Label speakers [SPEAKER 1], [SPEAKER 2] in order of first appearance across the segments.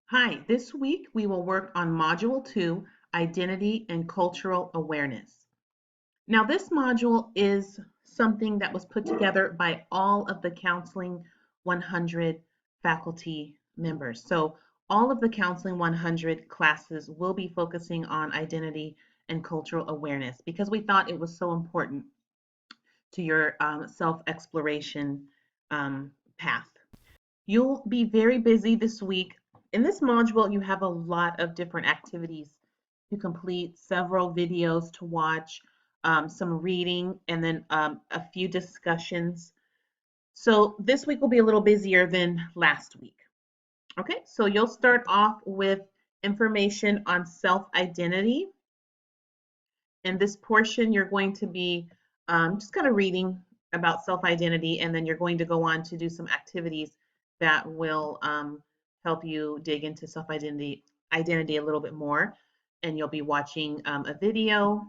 [SPEAKER 1] Hi, this week we will work on Module 2, Identity and Cultural Awareness. Now, this module is something that was put together by all of the Counseling 100 faculty members. So, all of the Counseling 100 classes will be focusing on identity and cultural awareness because we thought it was so important to your self-exploration path. You'll be very busy this week. In this module, you have a lot of different activities to complete, several videos to watch, some reading, and then a few discussions. So this week will be a little busier than last week. Okay, so you'll start off with information on self-identity. In this portion, you're going to be just kind of reading about self-identity, and then you're going to go on to do some activities that will help you dig into self-identity a little bit more. And you'll be watching a video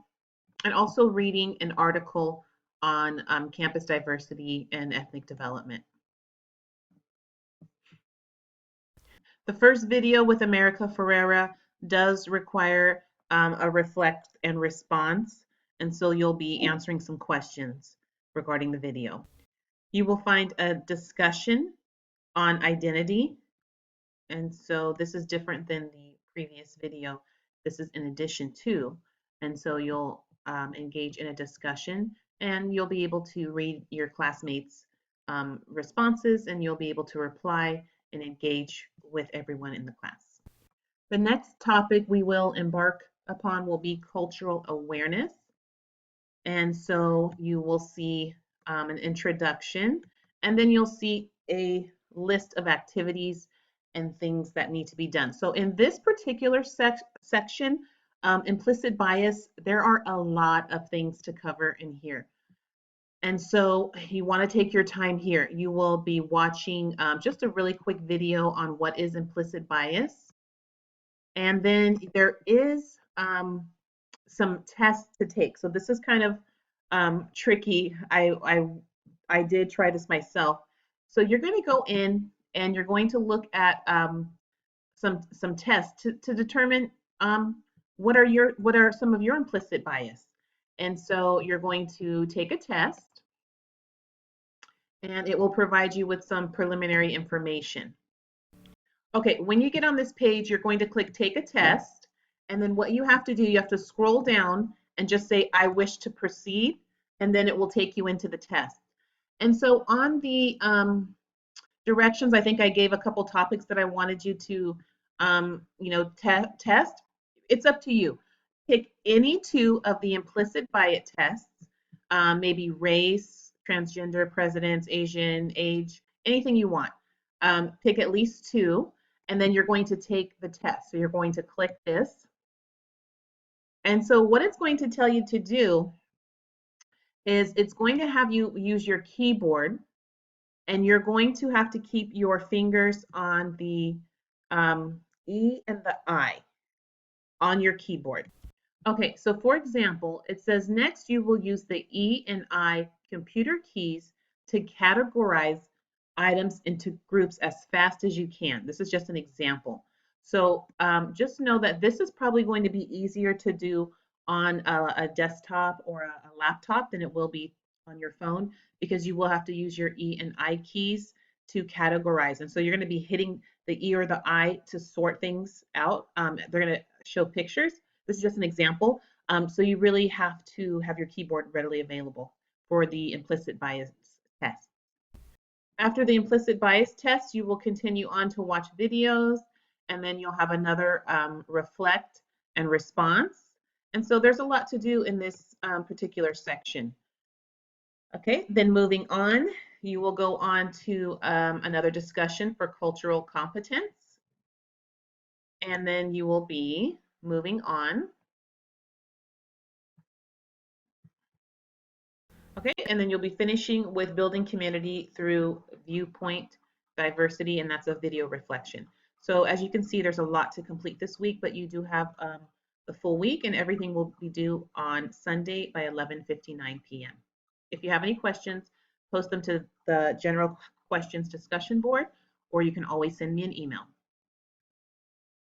[SPEAKER 1] and also reading an article on campus diversity and ethnic development. The first video with America Ferrera does require a reflect and response, and so you'll be answering some questions regarding the video. You will find a discussion on identity, and so this is different than the previous video. This is in addition to, and so you'll engage in a discussion, and you'll be able to read your classmates' responses, and you'll be able to reply and engage with everyone in the class. The next topic we will embark upon will be cultural awareness. And so you will see an introduction, and then you'll see a list of activities and things that need to be done. So in this particular section, implicit bias, there are a lot of things to cover in here. And so you want to take your time here. You will be watching just a really quick video on what is implicit bias. And then there is some tests to take. So this is kind of tricky. I did try this myself. So you're going to go in and you're going to look at some tests to determine what are some of your implicit bias. And so you're going to take a test, and it will provide you with some preliminary information. Okay, when you get on this page, you're going to click Take a Test, and then what you have to do, you have to scroll down and just say, I wish to proceed, and then it will take you into the test. And so on the directions, I think I gave a couple topics that I wanted you to, test. It's up to you. Pick any two of the implicit bias tests, maybe race, transgender, presidents, Asian, age, anything you want. Pick at least two, and then you're going to take the test. So you're going to click this. And so what it's going to tell you to do is it's going to have you use your keyboard, and you're going to have to keep your fingers on the E and the I on your keyboard. Okay, so for example, it says next you will use the E and I computer keys to categorize items into groups as fast as you can. This is just an example. So just know that this is probably going to be easier to do on a desktop or a laptop than it will be on your phone, because you will have to use your E and I keys to categorize. And so you're going to be hitting the E or the I to sort things out. They're going to show pictures. This is just an example. So you really have to have your keyboard readily available for the implicit bias test. After the implicit bias test, you will continue on to watch videos, and then you'll have another reflect and response. And so there's a lot to do in this particular section. Okay, then moving on, you will go on to another discussion for cultural competence. And then you will be moving on. Okay, and then you'll be finishing with building community through viewpoint diversity, and that's a video reflection. So as you can see, there's a lot to complete this week, but you do have the full week, and everything will be due on Sunday by 11:59 p.m. If you have any questions, post them to the general questions discussion board, or you can always send me an email.